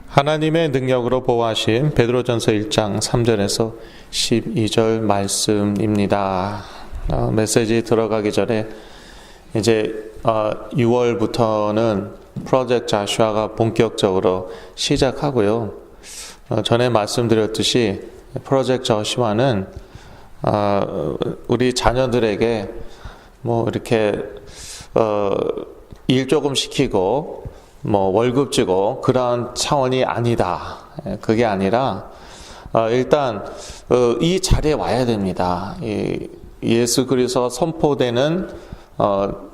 하나님의 능력으로 보호하신 베드로전서 1장 3절에서 12절 말씀입니다. 메시지 들어가기 전에 이제 6월부터는 프로젝트 자슈아가 본격적으로 시작하고요. 전에 말씀드렸듯이 프로젝트 자슈아는 우리 자녀들에게 뭐 이렇게 일 조금 시키고 뭐 월급 주고 그런 차원이 아니다. 그게 아니라 일단 이 자리에 와야 됩니다. 예수 그리스도 선포되는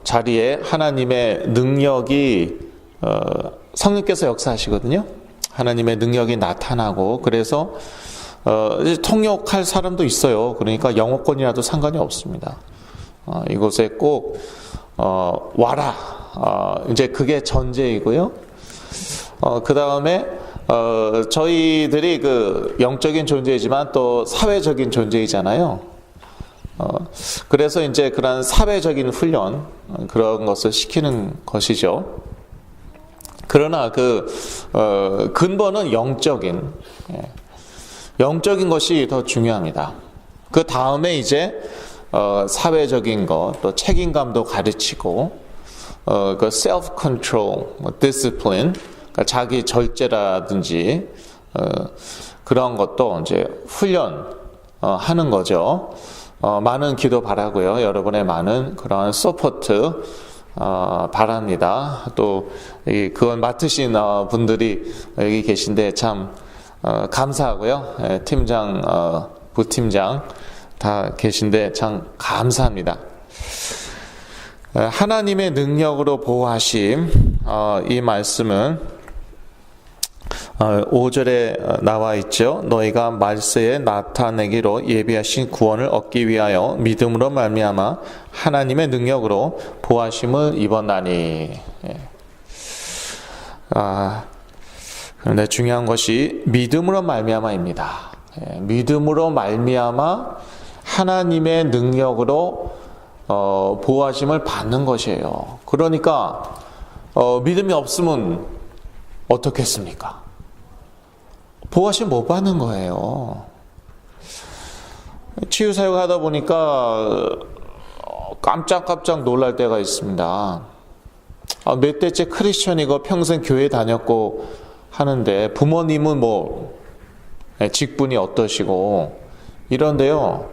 자리에 하나님의 능력이 성령께서 역사하시거든요. 하나님의 능력이 나타나고 그래서 통역할 사람도 있어요. 그러니까 영어권이라도 상관이 없습니다. 이곳에 꼭 와라. 이제 그게 전제이고요. 그 다음에 저희들이 그 영적인 존재이지만 또 사회적인 존재이잖아요. 그래서 이제 그런 사회적인 훈련 그런 것을 시키는 것이죠. 그러나 그 근본은 영적인 것이 더 중요합니다. 그 다음에 이제 사회적인 것, 또 책임감도 가르치고, 그 self control, discipline, 그러니까 자기 절제라든지 그런 것도 이제 훈련 하는 거죠. 많은 기도 바라고요. 여러분의 많은 그런 서포트 바랍니다. 또 그건 맡으신 분들이 여기 계신데 참 감사하고요. 팀장, 부팀장 다 계신데 참 감사합니다. 하나님의 능력으로 보호하심, 이 말씀은 5절에 나와 있죠. 너희가 말세에 나타내기로 예비하신 구원을 얻기 위하여 믿음으로 말미암아 하나님의 능력으로 보호하심을 입었나니. 그런데 중요한 것이 믿음으로 말미암아입니다. 믿음으로 말미암아 하나님의 능력으로 보호하심을 받는 것이에요. 그러니까 믿음이 없으면 어떻겠습니까? 보호하심 못 받는 거예요. 치유사역 하다 보니까 깜짝깜짝 놀랄 때가 있습니다. 몇 대째 크리스천이고 평생 교회 다녔고 하는데 부모님은 뭐 직분이 어떠시고 이런데요.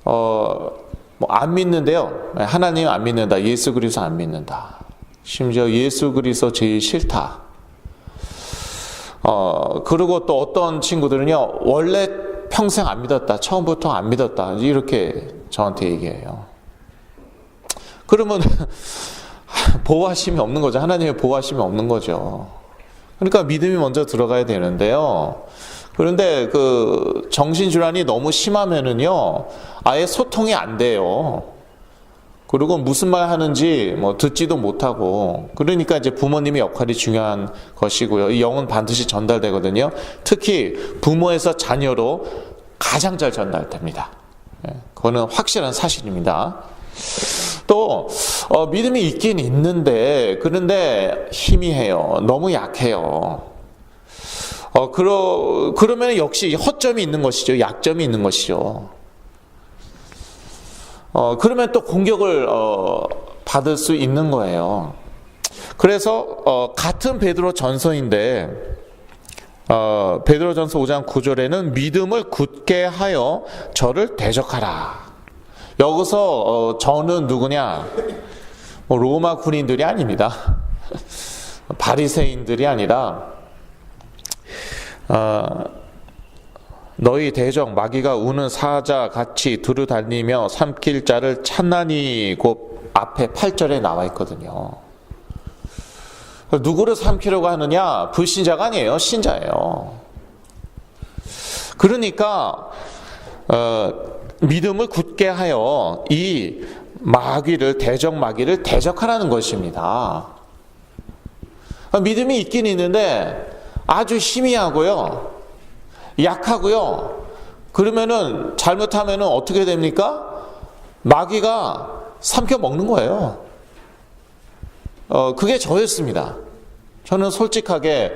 뭐 안 믿는데요. 하나님 안 믿는다. 예수 그리스도 안 믿는다. 심지어 예수 그리스도 제일 싫다. 그리고 또 어떤 친구들은요. 원래 평생 안 믿었다. 처음부터 안 믿었다. 이렇게 저한테 얘기해요. 그러면 보호하심이 없는 거죠. 하나님의 보호하심이 없는 거죠. 그러니까 믿음이 먼저 들어가야 되는데요. 그런데 그 정신질환이 너무 심하면은요, 아예 소통이 안 돼요. 그리고 무슨 말 하는지 뭐 듣지도 못하고, 그러니까 이제 부모님의 역할이 중요한 것이고요. 이 영은 반드시 전달되거든요. 특히 부모에서 자녀로 가장 잘 전달됩니다. 그거는 확실한 사실입니다. 또 믿음이 있긴 있는데, 그런데 희미해요. 너무 약해요. 그러면 역시 허점이 있는 것이죠. 약점이 있는 것이죠. 그러면 또 공격을 받을 수 있는 거예요. 그래서 같은 베드로 전서인데 베드로 전서 5장 9절에는 믿음을 굳게 하여 저를 대적하라. 여기서 저는 누구냐? 로마 군인들이 아닙니다. 바리새인들이 아니라 너희 대적 마귀가 우는 사자 같이 두루 달리며 삼킬 자를 찾나니 곧 앞에 8절에 나와 있거든요. 누구를 삼키려고 하느냐? 불신자가 아니에요. 신자예요. 그러니까 믿음을 굳게 하여 이 마귀를 대적 마귀를 대적하라는 것입니다. 믿음이 있긴 있는데 아주 희미하고요. 약하고요. 그러면은 잘못하면은 어떻게 됩니까? 마귀가 삼켜 먹는 거예요. 그게 저였습니다. 저는 솔직하게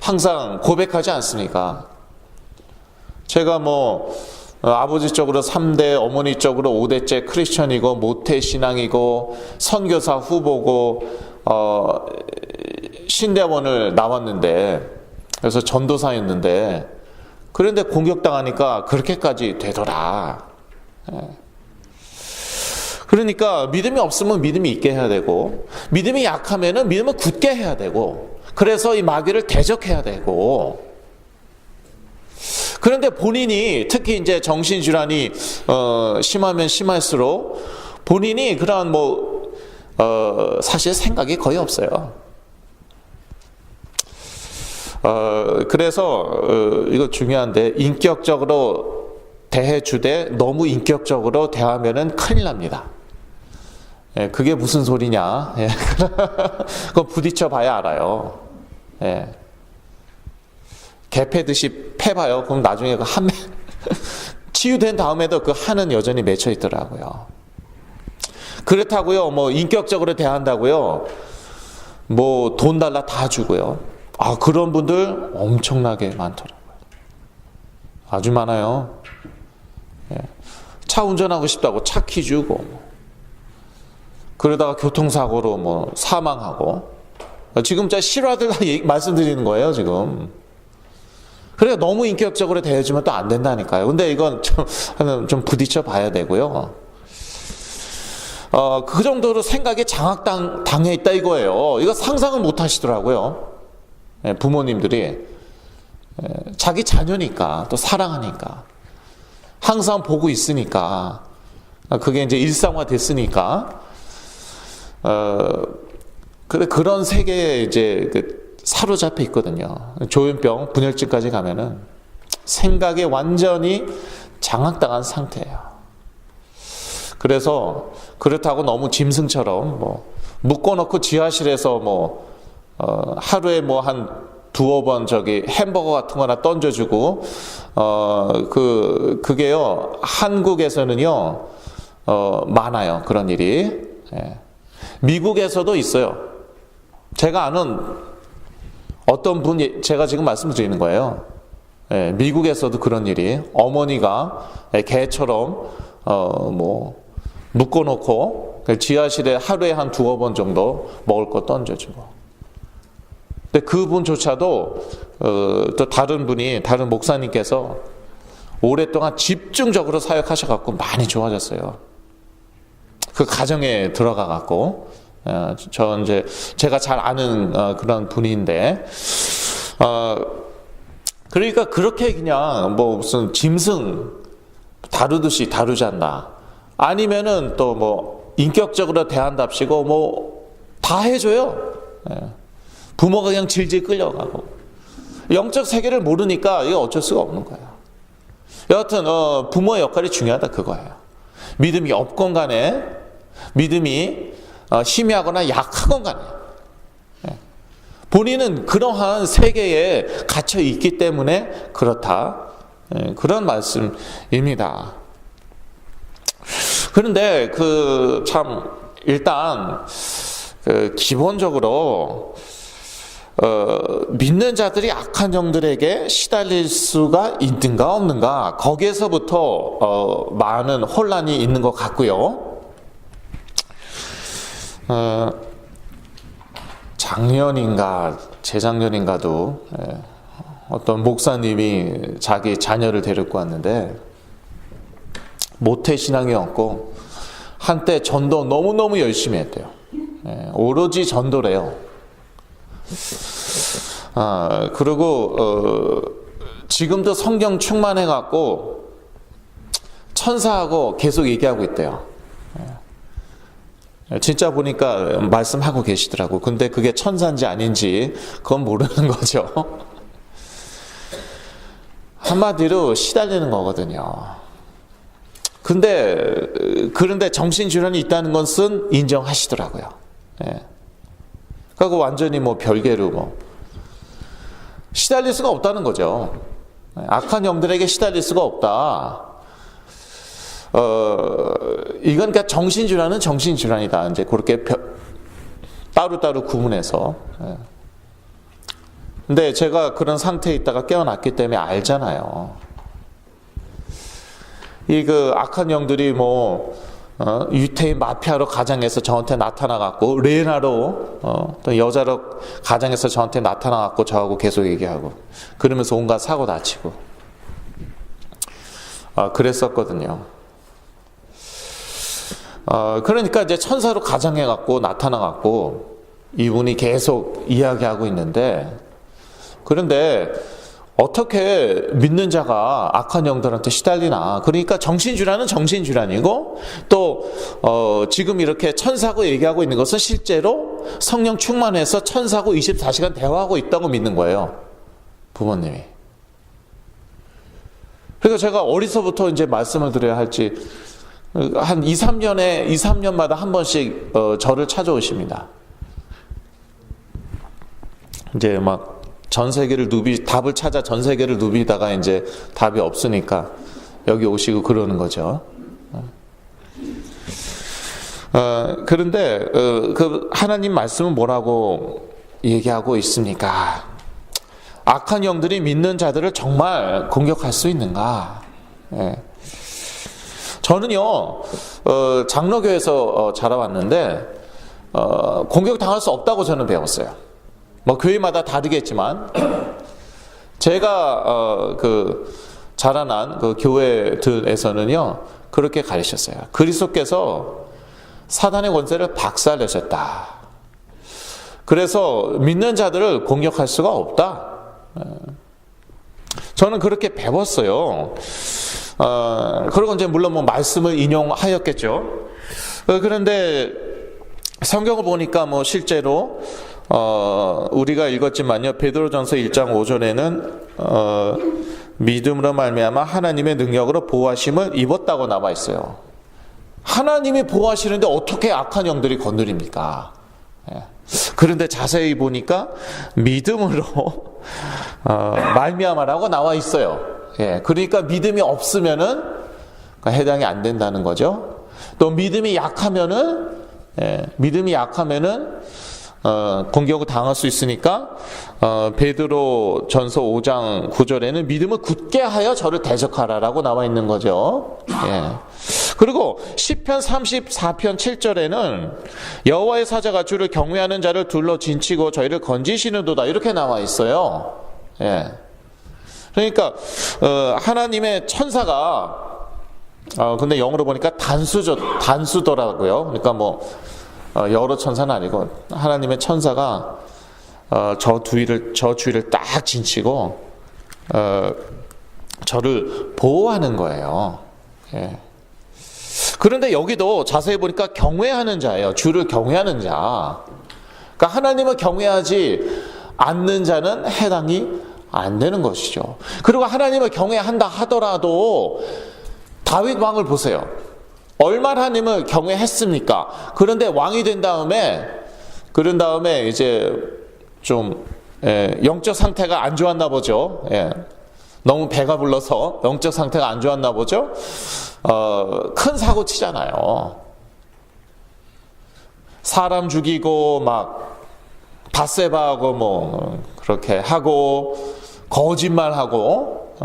항상 고백하지 않습니까? 제가 아버지 쪽으로 3대, 어머니 쪽으로 5대째 크리스천이고 모태신앙이고 선교사 후보고 신대원을 나왔는데, 그래서 전도사였는데, 그런데 공격당하니까 그렇게까지 되더라. 그러니까 믿음이 없으면 믿음이 있게 해야 되고, 믿음이 약하면은 믿음을 굳게 해야 되고, 그래서 이 마귀를 대적해야 되고. 그런데 본인이 특히 이제 정신질환이 심하면 심할수록 본인이 그런 사실 생각이 거의 없어요. 그래서 이거 중요한데, 인격적으로 대해주되 너무 인격적으로 대하면은 큰일 납니다. 예, 그게 무슨 소리냐? 예. 그거 부딪혀 봐야 알아요. 예. 개 패듯이 패봐요. 그럼 나중에 그 한 치유된 다음에도 그 한은 여전히 맺혀 있더라고요. 그렇다고요. 인격적으로 대한다고요. 돈 달라 다 주고요. 그런 분들 엄청나게 많더라고요. 아주 많아요. 예. 차 운전하고 싶다고 차 키 주고, 그러다가 교통사고로 사망하고. 지금 제가 실화들 말씀드리는 거예요, 지금. 그래서 너무 인격적으로 대해주면 또 안 된다니까요. 근데 이건 좀 부딪혀 봐야 되고요. 그 정도로 생각에 장악당해 있다 이거예요. 이거 상상을 못 하시더라고요. 부모님들이. 자기 자녀니까, 또 사랑하니까, 항상 보고 있으니까, 그게 이제 일상화 됐으니까, 그런 세계에 이제 사로잡혀 있거든요. 조현병, 분열증까지 가면은 생각에 완전히 장악당한 상태예요. 그래서 그렇다고 너무 짐승처럼 묶어놓고 지하실에서 하루에 한 두어 번 햄버거 같은 거나 던져주고, 그게요, 한국에서는요, 많아요. 그런 일이. 예. 미국에서도 있어요. 제가 아는 어떤 분이, 제가 지금 말씀드리는 거예요. 예, 미국에서도 그런 일이, 어머니가 개처럼, 묶어놓고, 지하실에 하루에 한 두어 번 정도 먹을 거 던져주고. 근데 그분조차도 또 다른 목사님께서 오랫동안 집중적으로 사역하셔갖고 많이 좋아졌어요. 그 가정에 들어가갖고, 제가 잘 아는 그런 분인데, 그러니까 그렇게 그냥 무슨 짐승 다루듯이 다루지 않나. 아니면은 또 인격적으로 대한답시고 다 해줘요. 부모가 그냥 질질 끌려가고. 영적 세계를 모르니까 이거 어쩔 수가 없는 거예요. 여하튼 부모의 역할이 중요하다 그거예요. 믿음이 없건 간에, 믿음이 희미하거나 약하건 간에, 본인은 그러한 세계에 갇혀 있기 때문에 그렇다. 그런 말씀입니다. 그런데 일단 기본적으로 믿는 자들이 악한 영들에게 시달릴 수가 있는가 없는가, 거기에서부터 많은 혼란이 있는 것 같고요. 작년인가 재작년인가도 어떤 목사님이 자기 자녀를 데리고 왔는데 모태신앙이었고 한때 전도 너무너무 열심히 했대요. 오로지 전도래요. 그리고 지금도 성경 충만해갖고 천사하고 계속 얘기하고 있대요. 진짜 보니까 말씀하고 계시더라고. 근데 그게 천사인지 아닌지 그건 모르는 거죠. 한마디로 시달리는 거거든요. 그런데 정신질환이 있다는 것은 인정하시더라고요. 그리고 완전히 별개로 시달릴 수가 없다는 거죠. 악한 영들에게 시달릴 수가 없다. 이건 그러니까 정신질환은 정신질환이다. 이제 그렇게 따로따로 구분해서. 근데 제가 그런 상태에 있다가 깨어났기 때문에 알잖아요. 이 그 악한 영들이 유태인 마피아로 가정에서 저한테 나타나갖고, 레나로, 또 여자로 가정에서 저한테 나타나갖고 저하고 계속 얘기하고, 그러면서 온갖 사고 다치고, 그랬었거든요. 그러니까 이제 천사로 가정해갖고 나타나갖고, 이분이 계속 이야기하고 있는데, 그런데 어떻게 믿는 자가 악한 영들한테 시달리나. 그러니까 정신질환은 정신질환이고, 또 지금 이렇게 천사고 얘기하고 있는 것은 실제로 성령 충만해서 천사고 24시간 대화하고 있다고 믿는 거예요, 부모님이. 그러니까 제가 어디서부터 이제 말씀을 드려야 할지, 한 2-3년마다 한 번씩 저를 찾아오십니다. 이제 막 전 세계를 답을 찾아 전 세계를 누비다가 이제 답이 없으니까 여기 오시고 그러는 거죠. 그런데 그 하나님 말씀은 뭐라고 얘기하고 있습니까? 악한 영들이 믿는 자들을 정말 공격할 수 있는가? 예. 저는요, 장로교에서 자라왔는데 공격당할 수 없다고 저는 배웠어요. 교회마다 다르겠지만, 제가 자라난 그 교회들에서는요, 그렇게 가르쳤어요. 그리스도께서 사단의 권세를 박살내셨다. 그래서 믿는 자들을 공격할 수가 없다. 저는 그렇게 배웠어요. 그리고 이제 물론 말씀을 인용하였겠죠. 그런데 성경을 보니까 실제로 우리가 읽었지만요, 베드로전서 1장 5절에는 믿음으로 말미암아 하나님의 능력으로 보호하심을 입었다고 나와 있어요. 하나님이 보호하시는데 어떻게 악한 영들이 건드립니까? 그런데 자세히 보니까 믿음으로 말미암아라고 나와 있어요. 그러니까 믿음이 없으면은 해당이 안 된다는 거죠. 또 믿음이 약하면은 공격을 당할 수 있으니까 베드로 전서 5장 9절에는 믿음을 굳게 하여 저를 대적하라라고 나와 있는 거죠. 그리고 시편 34편 7절에는 여호와의 사자가 주를 경외하는 자를 둘러 진치고 저희를 건지시는도다, 이렇게 나와 있어요. 그러니까 하나님의 천사가 근데 영어로 보니까 단수더라고요. 그러니까 여러 천사는 아니고 하나님의 천사가 저 주위를 딱 진치고 저를 보호하는 거예요. 그런데 여기도 자세히 보니까 경외하는 자예요. 주를 경외하는 자. 그러니까 하나님을 경외하지 않는 자는 해당이 안 되는 것이죠. 그리고 하나님을 경외한다 하더라도 다윗 왕을 보세요. 얼마나 하나님을 경외했습니까? 그런데 왕이 된 다음에, 그런 다음에 이제 좀 영적 상태가 안 좋았나 보죠. 너무 배가 불러서 영적 상태가 안 좋았나 보죠. 큰 사고 치잖아요. 사람 죽이고 막 바세바하고 그렇게 하고 거짓말하고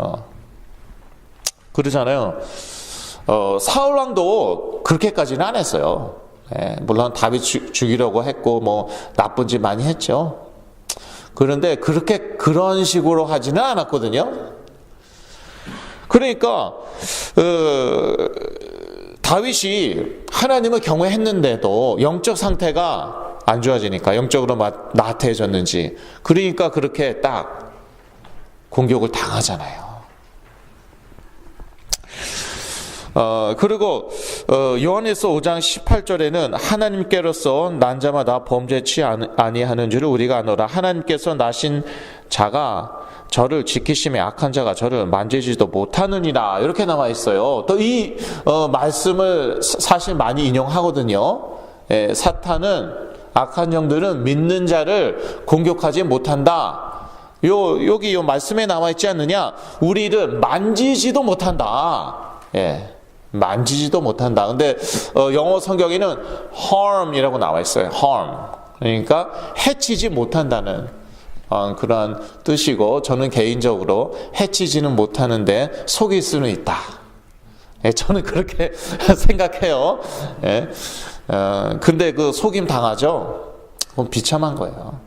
그러잖아요. 사울 왕도 그렇게까지는 안 했어요. 물론 다윗 죽이려고 했고 나쁜 짓 많이 했죠. 그런데 그런 식으로 하지는 않았거든요. 그러니까 다윗이 하나님을 경외했는데도 영적 상태가 안 좋아지니까, 영적으로 나태해졌는지, 그러니까 그렇게 딱 공격을 당하잖아요. 그리고 요한일서 5장 18절에는 하나님께로서 난 자마다 범죄치 아니하는 줄을 우리가 아노라. 하나님께서 나신 자가 저를 지키심에 악한 자가 저를 만지지도 못하느니라, 이렇게 나와 있어요. 또 이 말씀을 사실 많이 인용하거든요. 사탄은, 악한 영들은 믿는 자를 공격하지 못한다. 여기 말씀에 나와 있지 않느냐? 우리를 만지지도 못한다. 만지지도 못한다. 근데 영어 성경에는 harm이라고 나와 있어요. harm. 그러니까 해치지 못한다는 그러한 뜻이고, 저는 개인적으로 해치지는 못하는데 속일 수는 있다. 저는 그렇게 생각해요. 근데 그 속임 당하죠? 그건 비참한 거예요.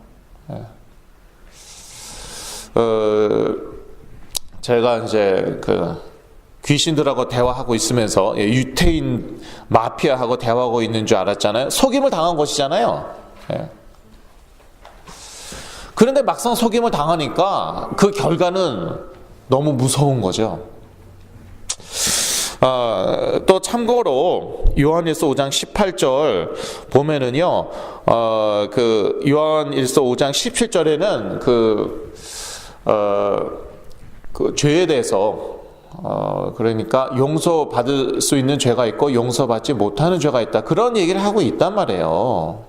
제가 이제 그 귀신들하고 대화하고 있으면서 유태인 마피아하고 대화하고 있는 줄 알았잖아요. 속임을 당한 것이잖아요. 그런데 막상 속임을 당하니까 그 결과는 너무 무서운 거죠. 또 참고로 요한일서 5장 18절 보면은요, 그 요한일서 5장 17절에는 그 죄에 대해서 그러니까 용서받을 수 있는 죄가 있고 용서받지 못하는 죄가 있다, 그런 얘기를 하고 있단 말이에요.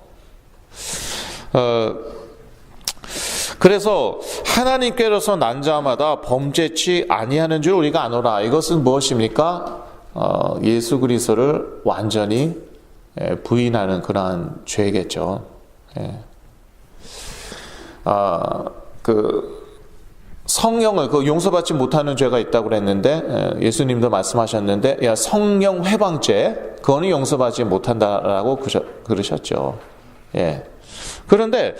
그래서 하나님께로서 난 자마다 범죄치 아니하는 줄 우리가 아노라. 이것은 무엇입니까? 예수 그리스도를 완전히 부인하는 그러한 죄겠죠. 그 성령을 용서받지 못하는 죄가 있다고 그랬는데, 예수님도 말씀하셨는데, 성령 회방죄, 그거는 용서받지 못한다라고 그러셨죠. 그런데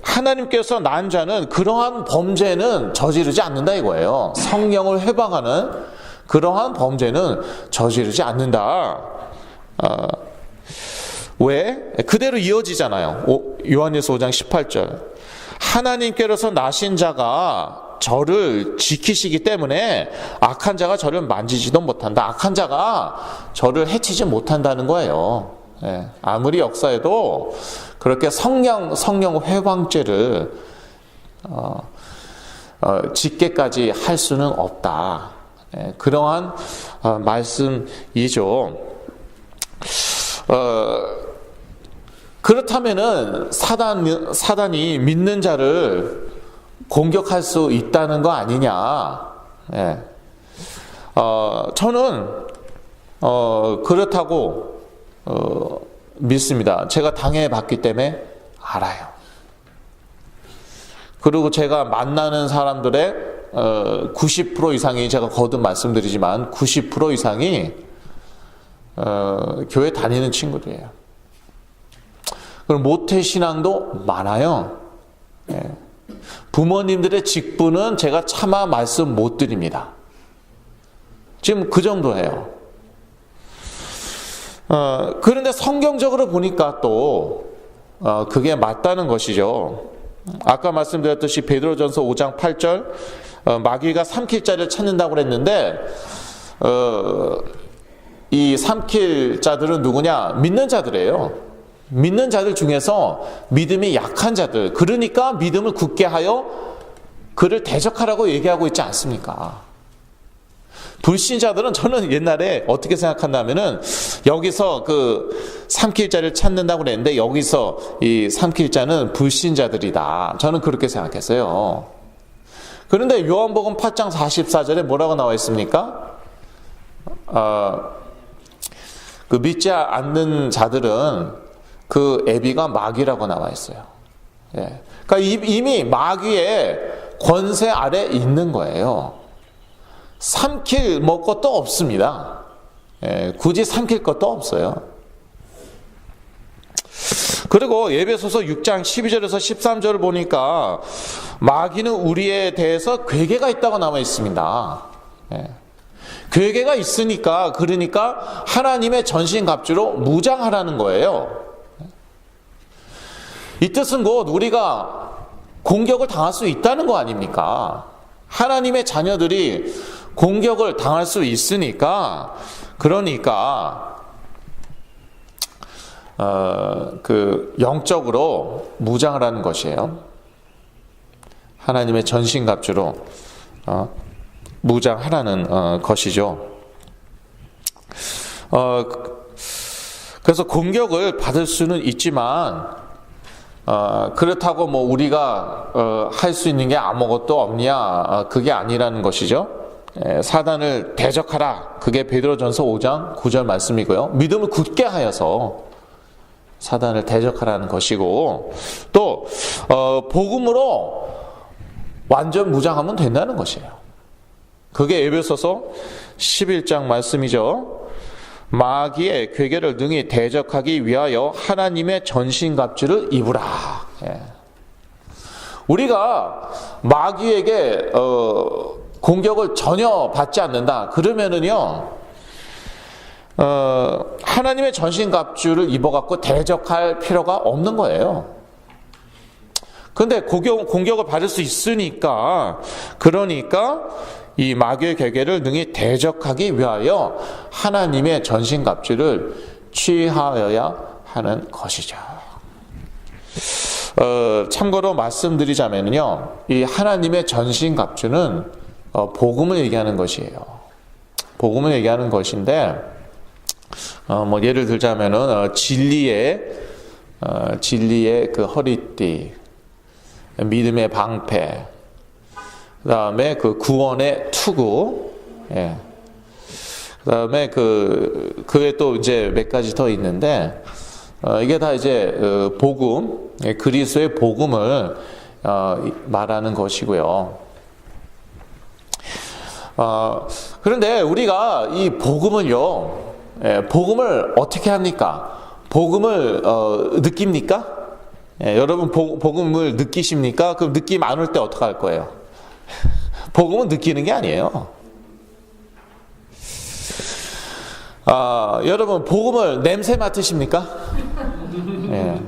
하나님께서 난 자는 그러한 범죄는 저지르지 않는다 이거예요. 성령을 회방하는 그러한 범죄는 저지르지 않는다. 왜? 그대로 이어지잖아요. 요한일서 5장 18절. 하나님께로서 나신 자가 저를 지키시기 때문에 악한 자가 저를 만지지도 못한다. 악한 자가 저를 해치지 못한다는 거예요. 아무리 역사에도 그렇게 성령 회방죄를 짓게까지 할 수는 없다. 그러한 말씀이죠. 그렇다면은 사단이 믿는 자를 공격할 수 있다는 거 아니냐? 저는 그렇다고 믿습니다. 제가 당해봤기 때문에 알아요. 그리고 제가 만나는 사람들의 90% 이상이, 제가 거듭 말씀드리지만 90% 이상이 교회 다니는 친구들이에요. 그럼 모태신앙도 많아요. 부모님들의 직분은 제가 차마 말씀 못 드립니다. 지금 그 정도예요. 그런데 성경적으로 보니까 또 그게 맞다는 것이죠. 아까 말씀드렸듯이 베드로전서 5장 8절, 마귀가 삼킬 자를 찾는다고 그랬는데, 이 삼킬 자들은 누구냐? 믿는 자들이에요. 믿는 자들 중에서 믿음이 약한 자들, 그러니까 믿음을 굳게 하여 그를 대적하라고 얘기하고 있지 않습니까? 불신자들은, 저는 옛날에 어떻게 생각한다면은, 여기서 그 삼킬자를 찾는다고 그랬는데, 여기서 이 삼킬자는 불신자들이다. 저는 그렇게 생각했어요. 그런데 요한복음 8장 44절에 뭐라고 나와 있습니까? 그 믿지 않는 자들은 그 애비가 마귀라고 나와 있어요. 그러니까 이미 마귀의 권세 아래 있는 거예요. 삼킬 것도 없습니다. 굳이 삼킬 것도 없어요. 그리고 에베소서 6장 12절에서 13절을 보니까 마귀는 우리에 대해서 괴계가 있다고 나와 있습니다. 괴계가 있으니까, 그러니까 하나님의 전신갑주로 무장하라는 거예요. 이 뜻은 곧 우리가 공격을 당할 수 있다는 거 아닙니까? 하나님의 자녀들이 공격을 당할 수 있으니까, 그러니까 그 영적으로 무장을 하는 것이에요. 하나님의 전신갑주로 무장하라는 것이죠. 그래서 공격을 받을 수는 있지만, 그렇다고 뭐 우리가 할 수 있는 게 아무것도 없냐, 그게 아니라는 것이죠. 사단을 대적하라, 그게 베드로전서 5장 9절 말씀이고요. 믿음을 굳게 하여서 사단을 대적하라는 것이고, 또 복음으로 완전 무장하면 된다는 것이에요. 그게 에베소서 11장 말씀이죠. 마귀의 괴계를 능히 대적하기 위하여 하나님의 전신갑주를 입으라. 예. 우리가 마귀에게 공격을 전혀 받지 않는다 그러면은요, 하나님의 전신갑주를 입어갖고 대적할 필요가 없는 거예요. 근데 공격을 받을 수 있으니까, 그러니까 이 마귀의 괴계를 능히 대적하기 위하여 하나님의 전신갑주를 취하여야 하는 것이죠. 참고로 말씀드리자면요, 이 하나님의 전신갑주는 복음을 얘기하는 것이에요. 복음을 얘기하는 것인데, 뭐 예를 들자면은 진리의 그 허리띠, 믿음의 방패, 그다음에 그 구원의 투구, 예. 그다음에 그에 또 이제 몇 가지 더 있는데, 이게 다 이제 복음, 그리스도의 복음을 말하는 것이고요. 그런데 우리가 이 복음을요, 복음을 어떻게 합니까? 복음을 느낍니까? 여러분 복음을 느끼십니까? 그럼 느낌 안 올 때 어떻게 할 거예요? 복음은 느끼는 게 아니에요. 여러분 복음을 냄새 맡으십니까? 예.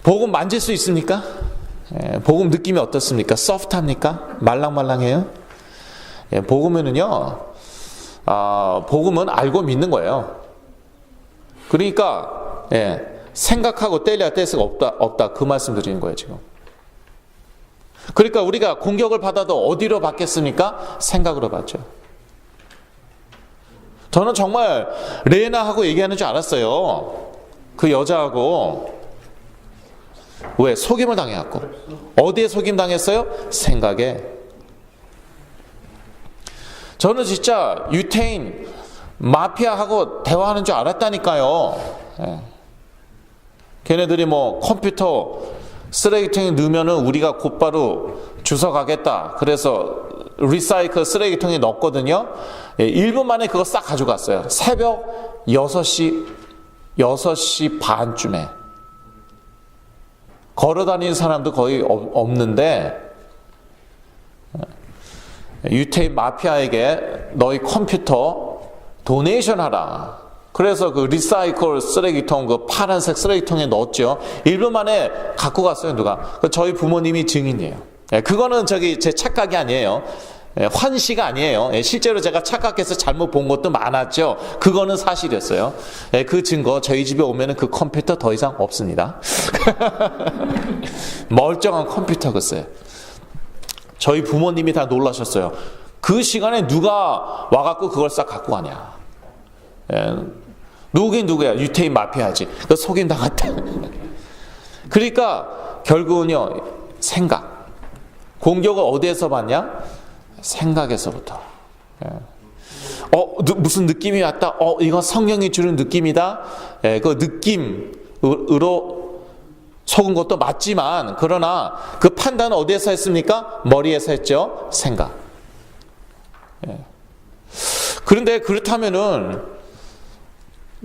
복음 만질 수 있습니까? 예. 복음 느낌이 어떻습니까? 소프트합니까? 말랑말랑해요? 예. 복음은요, 복음은 알고 믿는 거예요. 그러니까 예. 생각하고 떼려야 뗄 수가 없다 그 말씀 드리는 거예요 지금. 그러니까 우리가 공격을 받아도 어디로 받겠습니까? 생각으로 받죠. 저는 정말 레나하고 얘기하는 줄 알았어요. 그 여자하고. 왜? 속임을 당해갖고. 어디에 속임 당했어요? 생각에. 저는 진짜 유태인 마피아하고 대화하는 줄 알았다니까요. 예. 걔네들이 뭐 컴퓨터 쓰레기통에 넣으면은 우리가 곧바로 주워 가겠다. 그래서 리사이클 쓰레기통에 넣었거든요. 예, 1분 만에 그거 싹 가져갔어요. 새벽 6시 반쯤에. 걸어다니는 사람도 거의 없는데, 유태인 마피아에게 너희 컴퓨터 도네이션 하라. 그래서 그 리사이클 쓰레기통, 그 파란색 쓰레기통에 넣었죠. 1분 만에 갖고 갔어요, 누가. 저희 부모님이 증인이에요. 그거는 제 착각이 아니에요. 환시가 아니에요. 실제로 제가 착각해서 잘못 본 것도 많았죠. 그거는 사실이었어요. 그 증거, 저희 집에 오면은 그 컴퓨터 더 이상 없습니다. 멀쩡한 컴퓨터 글쎄. 저희 부모님이 다 놀라셨어요. 그 시간에 누가 와갖고 그걸 싹 갖고 가냐. 누구긴 누구야. 유태인 마피아지. 그 속임 당했다. 그러니까 결국은요, 생각. 공격을 어디에서 받냐? 생각에서부터. 무슨 느낌이 왔다. 이건 성령이 주는 느낌이다. 그 느낌으로 속은 것도 맞지만, 그러나 그 판단은 어디에서 했습니까? 머리에서 했죠. 생각. 그런데 그렇다면은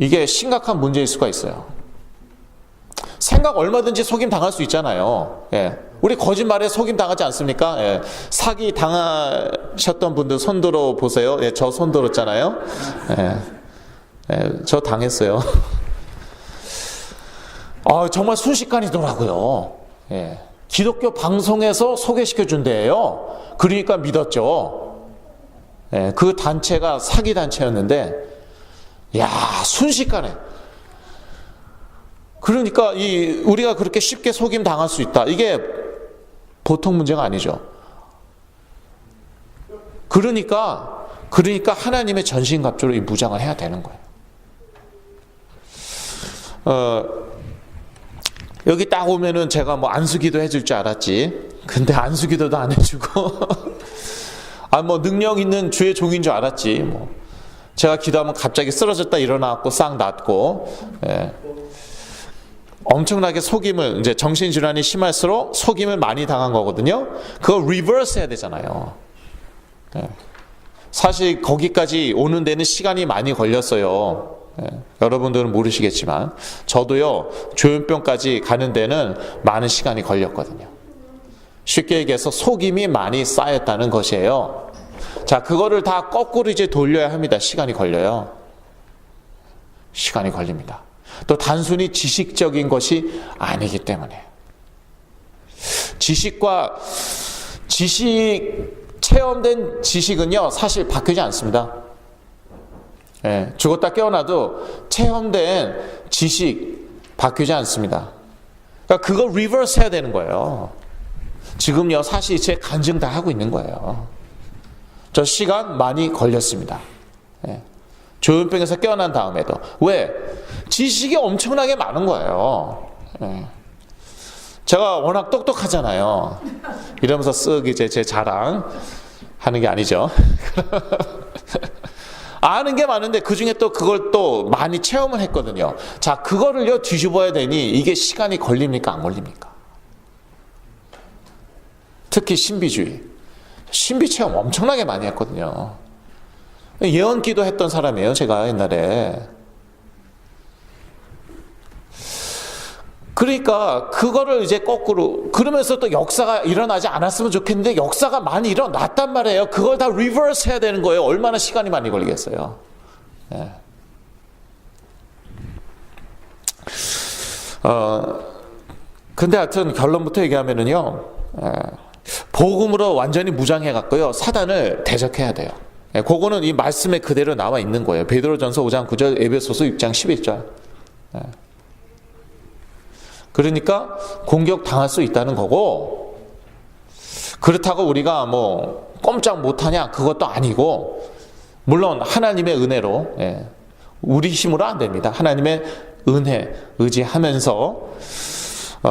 이게 심각한 문제일 수가 있어요. 생각 얼마든지 속임 당할 수 있잖아요. 예. 우리 거짓말에 속임 당하지 않습니까? 예. 사기 당하셨던 분들 손 들어 보세요. 예, 저 손 들었잖아요. 저 당했어요. 정말 순식간이더라고요. 예. 기독교 방송에서 소개시켜 준대요. 그러니까 믿었죠. 예. 그 단체가 사기 단체였는데, 순식간에. 그러니까 우리가 그렇게 쉽게 속임 당할 수 있다. 이게 보통 문제가 아니죠. 그러니까 하나님의 전신갑주로 이 무장을 해야 되는 거예요. 여기 딱 오면은 제가 뭐 안수기도 해줄 줄 알았지. 근데 안수기도도 안 해주고, 뭐 능력 있는 주의 종인 줄 알았지. 뭐 제가 기도하면 갑자기 쓰러졌다 일어나고 싹 낫고. 예. 엄청나게 속임을, 이제 정신질환이 심할수록 속임을 많이 당한 거거든요. 그거 리버스 해야 되잖아요. 네. 사실 거기까지 오는 데는 시간이 많이 걸렸어요. 네. 여러분들은 모르시겠지만 저도요, 조현병까지 가는 데는 많은 시간이 걸렸거든요. 쉽게 얘기해서 속임이 많이 쌓였다는 것이에요. 자, 그거를 다 거꾸로 이제 돌려야 합니다. 시간이 걸려요. 시간이 걸립니다. 또 단순히 지식적인 것이 아니기 때문에. 체험된 지식은요, 사실 바뀌지 않습니다. 예, 죽었다 깨어나도 체험된 지식 바뀌지 않습니다. 그러니까 그거 리버스 해야 되는 거예요. 지금요, 사실 제 간증 다 하고 있는 거예요. 저 시간 많이 걸렸습니다. 예. 조현병에서 깨어난 다음에도. 왜? 지식이 엄청나게 많은 거예요. 예. 제가 워낙 똑똑하잖아요. 이러면서 쓱 이제 제 자랑 하는 게 아니죠. 아는 게 많은데 그 중에 또 그걸 또 많이 체험을 했거든요. 자, 그거를요, 뒤집어야 되니 이게 시간이 걸립니까? 안 걸립니까? 특히 신비주의. 신비 체험 엄청나게 많이 했거든요. 예언기도 했던 사람이에요, 제가 옛날에. 그러니까 그거를 이제 거꾸로, 그러면서 또 역사가 일어나지 않았으면 좋겠는데 역사가 많이 일어났단 말이에요. 그걸 다 리버스 해야 되는 거예요. 얼마나 시간이 많이 걸리겠어요. 예. 근데 하여튼 결론부터 얘기하면은요, 복음으로 완전히 무장해갖고요, 사단을 대적해야 돼요. 그거는 이 말씀에 그대로 나와 있는 거예요. 베드로전서 5장 9절, 에베소서 6장 11절. 그러니까 공격 당할 수 있다는 거고, 그렇다고 우리가 뭐 꼼짝 못하냐, 그것도 아니고, 물론 하나님의 은혜로, 우리 힘으로 안 됩니다. 하나님의 은혜 의지하면서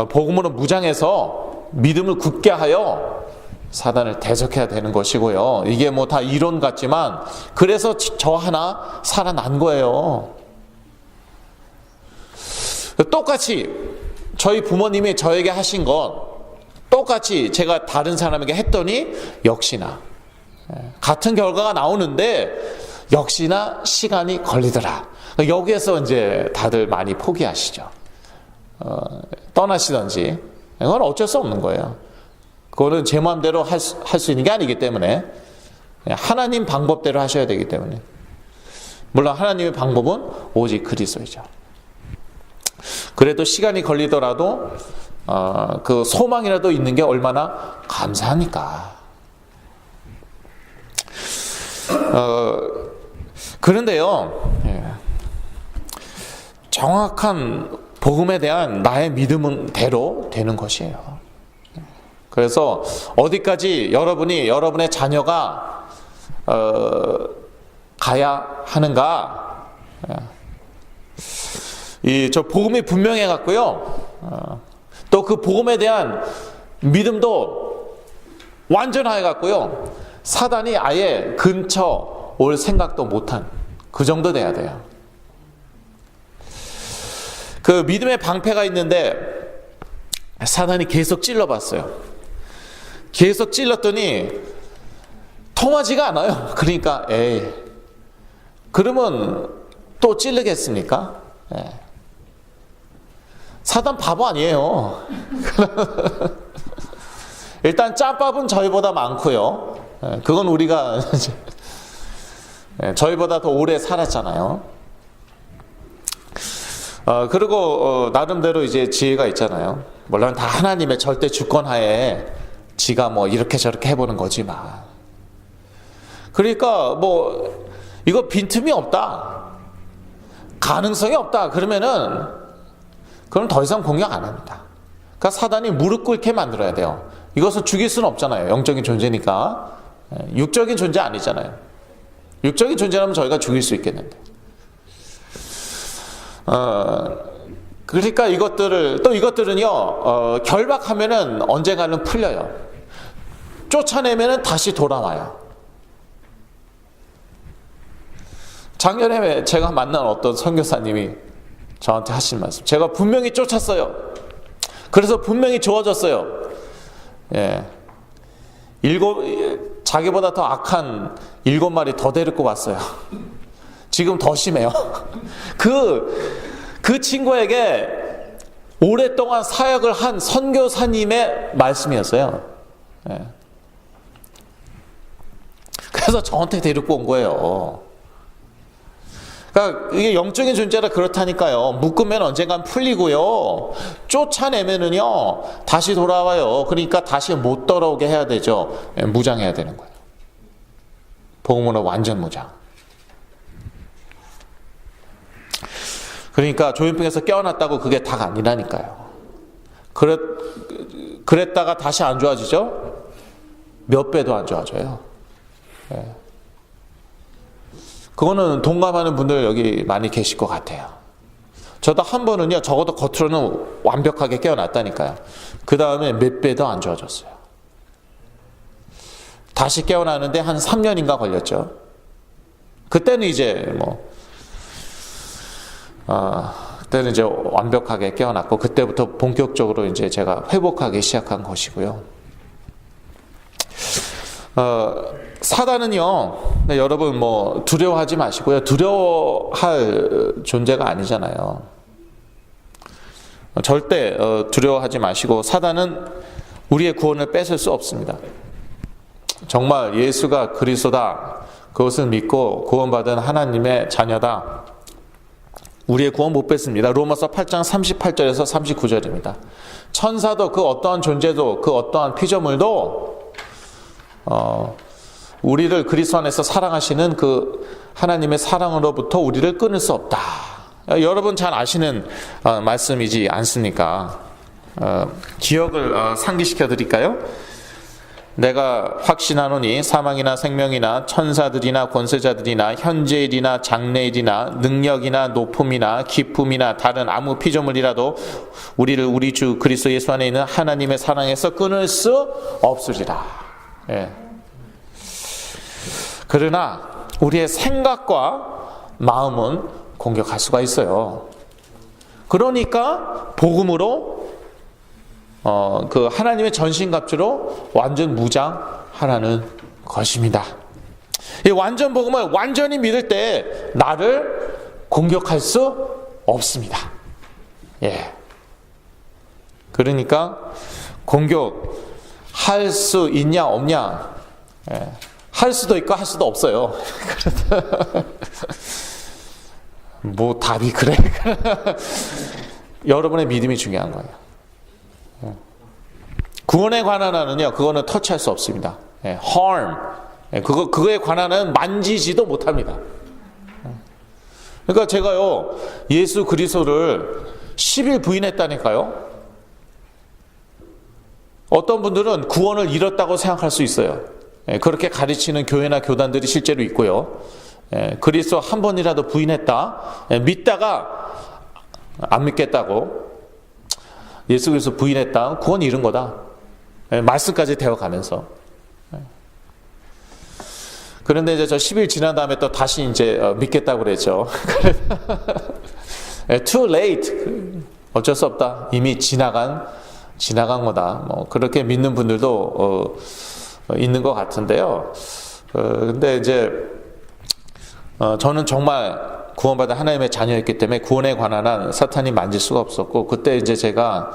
복음으로 무장해서 믿음을 굳게 하여 사단을 대적해야 되는 것이고요. 이게 뭐 다 이론 같지만 그래서 저 하나 살아난 거예요. 똑같이 저희 부모님이 저에게 하신 건 똑같이 제가 다른 사람에게 했더니 역시나 같은 결과가 나오는데 역시나 시간이 걸리더라. 여기에서 이제 다들 많이 포기하시죠. 떠나시던지. 이건 어쩔 수 없는 거예요. 그거는 제 마음대로 할 수 있는 게 아니기 때문에 하나님 방법대로 하셔야 되기 때문에. 물론 하나님의 방법은 오직 그리스도이죠. 그래도 시간이 걸리더라도 그 소망이라도 있는 게 얼마나 감사합니까? 그런데요, 정확한 복음에 대한 나의 믿음은 대로 되는 것이에요. 그래서 어디까지 여러분의 자녀가 가야 하는가? 저 복음이 분명해 갖고요. 또 그 복음에 대한 믿음도 완전해 갖고요. 사단이 아예 근처 올 생각도 못한 그 정도 돼야 돼요. 그 믿음의 방패가 있는데 사단이 계속 찔러봤어요. 계속 찔렀더니 통하지가 않아요. 그러니까 그러면 또 찔르겠습니까? 사단 바보 아니에요. 일단 짬밥은 저희보다 많고요. 그건 우리가 저희보다 더 오래 살았잖아요. 그리고 나름대로 이제 지혜가 있잖아요. 물론 다 하나님의 절대 주권하에 지가 뭐 이렇게 저렇게 해보는 거지만, 그러니까 뭐 이거 빈틈이 없다, 가능성이 없다, 그러면은 그럼 더 이상 공격 안 합니다. 그러니까 사단이 무릎 꿇게 만들어야 돼요. 이것을 죽일 수는 없잖아요. 영적인 존재니까. 육적인 존재 아니잖아요. 육적인 존재라면 저희가 죽일 수 있겠는데. 그러니까 이것들은요, 결박하면은 언젠가는 풀려요. 쫓아내면은 다시 돌아와요. 작년에 제가 만난 어떤 선교사님이 저한테 하신 말씀. 제가 분명히 쫓았어요. 그래서 분명히 좋아졌어요. 예. 자기보다 더 악한 7마리 더 데리고 왔어요. 지금 더 심해요. 그 친구에게 오랫동안 사역을 한 선교사님의 말씀이었어요. 예. 그래서 저한테 데리고 온 거예요. 그러니까 이게 영적인 존재라 그렇다니까요. 묶으면 언젠간 풀리고요. 쫓아내면은요 다시 돌아와요. 그러니까 다시 못 돌아오게 해야 되죠. 예, 무장해야 되는 거예요. 복음으로 완전 무장. 그러니까 조현병에서 깨어났다고 그게 다가 아니라니까요. 그랬다가 다시 안 좋아지죠? 몇 배도 안 좋아져요. 예. 그거는 동감하는 분들 여기 많이 계실 것 같아요. 저도 한 번은요, 적어도 겉으로는 완벽하게 깨어났다니까요. 그 다음에 몇 배 더 안 좋아졌어요. 다시 깨어나는데 한 3년인가 걸렸죠. 그때는 이제 그때는 이제 완벽하게 깨어났고, 그때부터 본격적으로 이제 제가 회복하기 시작한 것이고요. 사단은요, 네, 여러분 두려워하지 마시고요. 두려워할 존재가 아니잖아요. 절대 두려워하지 마시고, 사단은 우리의 구원을 뺏을 수 없습니다. 정말 예수가 그리스도다, 그것을 믿고 구원받은 하나님의 자녀다, 우리의 구원 못 뺏습니다. 로마서 8장 38절에서 39절입니다. 천사도 그 어떠한 존재도 그 어떠한 피조물도 우리를 그리스도 안에서 사랑하시는 그 하나님의 사랑으로부터 우리를 끊을 수 없다. 여러분 잘 아시는 말씀이지 않습니까? 기억을 상기시켜 드릴까요? 내가 확신하노니 사망이나 생명이나 천사들이나 권세자들이나 현재일이나 장래일이나 능력이나 높음이나 기쁨이나 다른 아무 피조물이라도 우리를 우리 주 그리스도 예수 안에 있는 하나님의 사랑에서 끊을 수 없으리라. 예. 그러나 우리의 생각과 마음은 공격할 수가 있어요. 그러니까 복음으로 그 하나님의 전신갑주로 완전 무장하라는 것입니다. 이 완전 복음을 완전히 믿을 때 나를 공격할 수 없습니다. 예. 그러니까 공격할 수 있냐 없냐, 예. 할 수도 있고 할 수도 없어요. 답이 그래? 여러분의 믿음이 중요한 거예요. 구원에 관한 한은요, 그거는 터치할 수 없습니다. harm. 그거에 관한은 만지지도 못합니다. 그러니까 제가요, 예수 그리스도를 10일 부인했다니까요. 어떤 분들은 구원을 잃었다고 생각할 수 있어요. 그렇게 가르치는 교회나 교단들이 실제로 있고요. 그리스도 한 번이라도 부인했다, 믿다가 안 믿겠다고 예수 그리스도 부인했다, 구원 잃은 거다. 말씀까지 되어가면서. 그런데 이제 저 10일 지난 다음에 또 다시 이제 믿겠다고 그랬죠. Too late. 어쩔 수 없다. 이미 지나간 거다. 그렇게 믿는 분들도 있는 것 같은데요. 근데 이제 저는 정말 구원받은 하나님의 자녀였기 때문에 구원에 관한 한 사탄이 만질 수가 없었고, 그때 이제 제가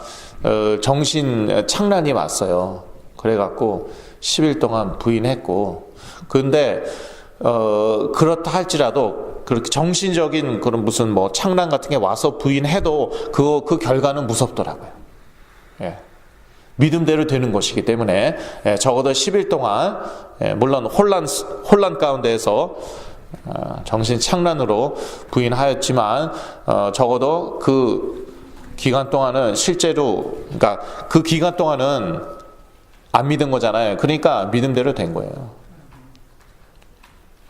정신 착란이 왔어요. 그래갖고 10일 동안 부인했고, 근데 그렇다 할지라도 그렇게 정신적인 그런 무슨 착란 같은 게 와서 부인해도 그 결과는 무섭더라고요. 예. 믿음대로 되는 것이기 때문에 적어도 10일 동안, 물론 혼란 가운데에서 정신 착란으로 부인하였지만 적어도 그 기간 동안은 실제로, 그러니까 그 기간 동안은 안 믿은 거잖아요. 그러니까 믿음대로 된 거예요.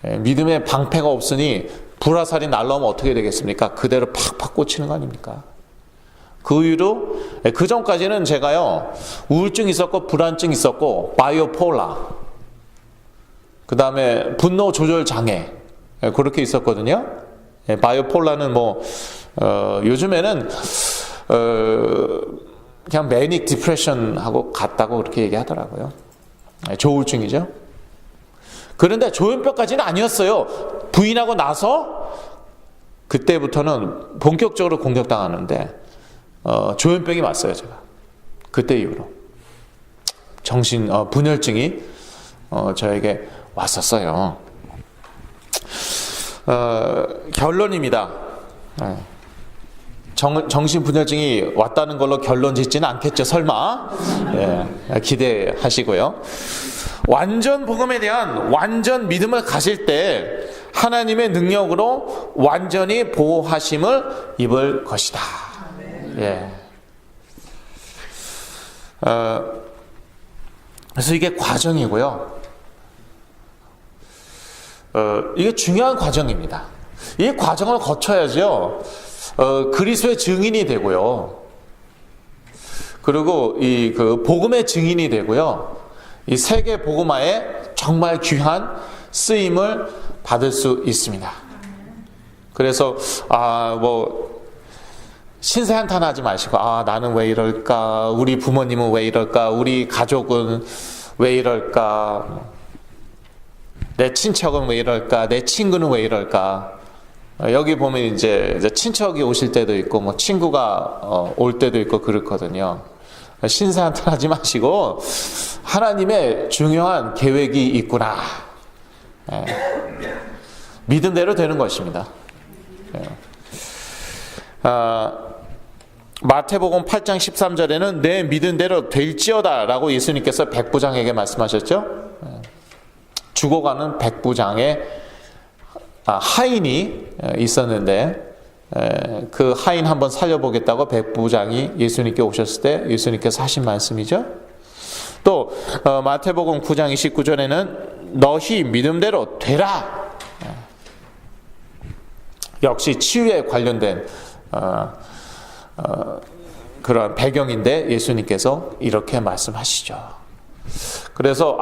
믿음의 방패가 없으니 불화살이 날라오면 어떻게 되겠습니까? 그대로 팍팍 꽂히는 거 아닙니까? 그 이후로, 그 전까지는 제가요, 우울증 있었고 불안증 있었고 바이오폴라, 그 다음에 분노 조절 장애, 그렇게 있었거든요. 바이오폴라는 요즘에는 그냥 매닉 디프레션하고 같다고 그렇게 얘기하더라고요. 조울증이죠. 그런데 조현병까지는 아니었어요. 부인하고 나서 그때부터는 본격적으로 공격당하는데 조현병이 왔어요. 제가 그때 이후로 분열증이 저에게 왔었어요. 결론입니다. 정신분열증이 왔다는 걸로 결론 짓지는 않겠죠, 설마. 기대하시고요. 완전 복음에 대한 완전 믿음을 가질 때 하나님의 능력으로 완전히 보호하심을 입을 것이다. 그래서 이게 과정이고요. 이게 중요한 과정입니다. 이 과정을 거쳐야죠. 그리스도의 증인이 되고요. 그리고 그 복음의 증인이 되고요. 이 세계 복음화에 정말 귀한 쓰임을 받을 수 있습니다. 그래서 신세 한탄하지 마시고 나는 왜 이럴까? 우리 부모님은 왜 이럴까? 우리 가족은 왜 이럴까? 내 친척은 왜 이럴까? 내 친구는 왜 이럴까? 여기 보면 이제 친척이 오실 때도 있고 친구가 올 때도 있고 그렇거든요. 신세 한탄하지 마시고 하나님의 중요한 계획이 있구나. 믿음대로 되는 것입니다. 마태복음 8장 13절에는 내 믿음대로 될지어다 라고 예수님께서 백부장에게 말씀하셨죠. 죽어가는 백부장의 하인이 있었는데 그 하인 한번 살려보겠다고 백부장이 예수님께 오셨을 때 예수님께서 하신 말씀이죠. 또 마태복음 9장 29절에는 너희 믿음대로 되라. 역시 치유에 관련된 그런 배경인데 예수님께서 이렇게 말씀하시죠. 그래서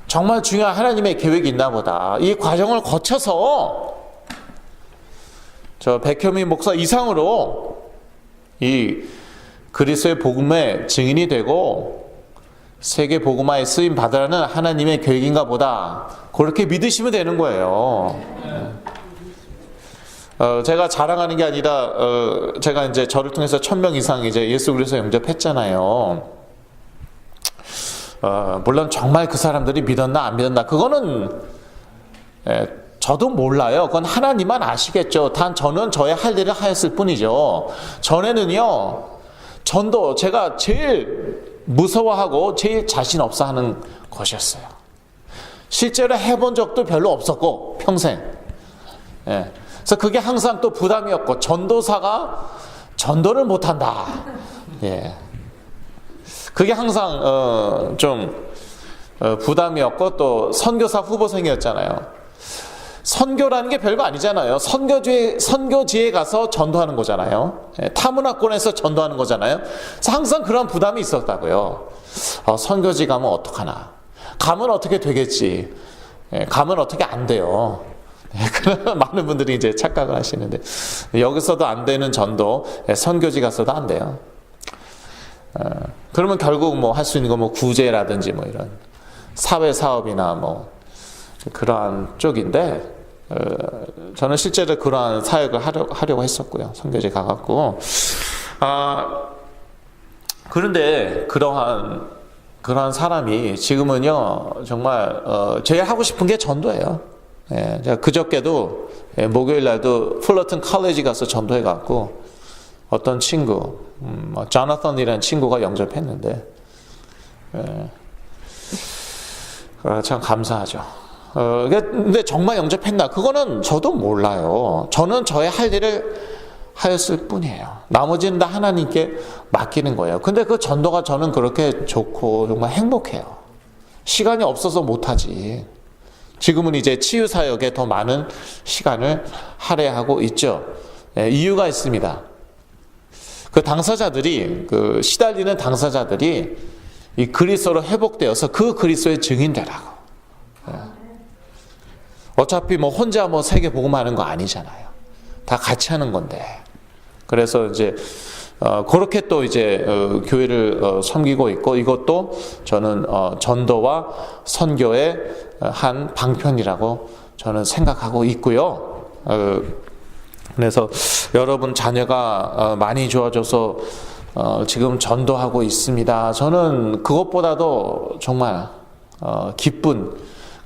정말 중요한 하나님의 계획이 있나 보다. 이 과정을 거쳐서 저 백현민 목사 이상으로 이 그리스도의 복음의 증인이 되고 세계 복음화에 쓰임 받으라는 하나님의 계획인가 보다. 그렇게 믿으시면 되는 거예요. 제가 자랑하는 게 아니라 제가 이제 저를 통해서 1000명 이상 이제 예수 그리스도 영접했잖아요. 물론 정말 그 사람들이 믿었나 안 믿었나 그거는 저도 몰라요. 그건 하나님만 아시겠죠. 단 저는 저의 할 일을 하였을 뿐이죠. 전에는요, 전도 제가 제일 무서워하고 제일 자신 없어 하는 것이었어요. 실제로 해본 적도 별로 없었고 평생. 그래서 그게 항상 또 부담이었고 전도사가 전도를 못한다. 그게 항상 좀 부담이었고 또 선교사 후보생이었잖아요. 선교라는 게 별거 아니잖아요. 선교지에 가서 전도하는 거잖아요. 타문화권에서 전도하는 거잖아요. 그래서 항상 그런 부담이 있었다고요. 선교지 가면 어떡하나. 가면 어떻게 되겠지. 가면 어떻게 안 돼요. 많은 분들이 이제 착각을 하시는데 여기서도 안 되는 전도 선교지 가서도 안 돼요. 그러면 결국 할 수 있는 거 구제라든지 이런 사회 사업이나 그러한 쪽인데 저는 실제로 그러한 사역을 하려고 했었고요. 선교지 가갖고 그런데 그러한 사람이 지금은요 정말 제일 하고 싶은 게 전도예요. 제가 그저께도 목요일 날도 플러튼 칼리지 가서 전도해 갖고 어떤 친구 조나선이라는 친구가 영접했는데 참 감사하죠. 근데 정말 영접했나? 그거는 저도 몰라요. 저는 저의 할 일을 하였을 뿐이에요. 나머지는 다 하나님께 맡기는 거예요. 근데 그 전도가 저는 그렇게 좋고 정말 행복해요. 시간이 없어서 못하지. 지금은 이제 치유사역에 더 많은 시간을 할애하고 있죠. 이유가 있습니다. 그 당사자들이, 시달리는 당사자들이 이 그리스도로 회복되어서 그 그리스도의 증인 되라고. 어차피 뭐 혼자 뭐 세계 복음하는 거 아니잖아요. 다 같이 하는 건데. 그래서 이제 그렇게 또 이제 교회를 섬기고 있고, 이것도 저는 전도와 선교의 한 방편이라고 저는 생각하고 있고요. 그래서 여러분 자녀가 많이 좋아져서 지금 전도하고 있습니다. 저는 그것보다도 정말 기쁜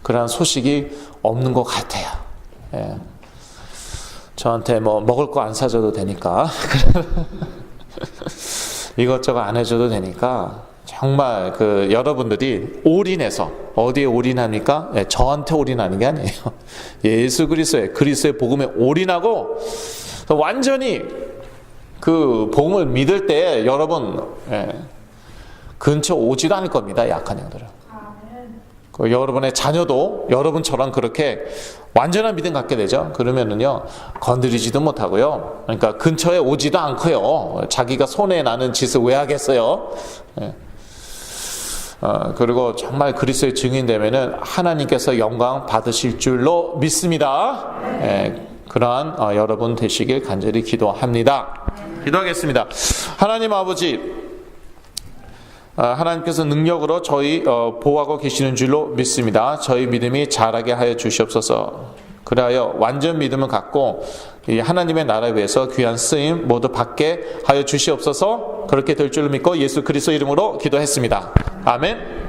그런 소식이 없는 것 같아요. 예. 저한테 뭐 먹을 거 안 사줘도 되니까 이것저것 안 해줘도 되니까 정말 여러분들이 올인해서 어디에 올인합니까? 예, 저한테 올인하는 게 아니에요. 예수 그리스도의 복음에 올인하고 완전히 그 복음을 믿을 때 여러분 근처 오지도 않을 겁니다. 약한 영들은. 여러분의 자녀도 여러분처럼 그렇게 완전한 믿음 갖게 되죠. 그러면은요 건드리지도 못하고요. 그러니까 근처에 오지도 않고요. 자기가 손에 나는 짓을 왜 하겠어요? 그리고 정말 그리스도의 증인 되면은 하나님께서 영광 받으실 줄로 믿습니다. 그러한 여러분 되시길 간절히 기도합니다. 기도하겠습니다. 하나님 아버지, 하나님께서 능력으로 저희 보호하고 계시는 줄로 믿습니다. 저희 믿음이 자라게 하여 주시옵소서. 그리하여 완전 믿음을 갖고 이 하나님의 나라에 위해서 귀한 쓰임 모두 받게 하여 주시옵소서. 그렇게 될 줄로 믿고 예수 그리스도 이름으로 기도했습니다. 아멘.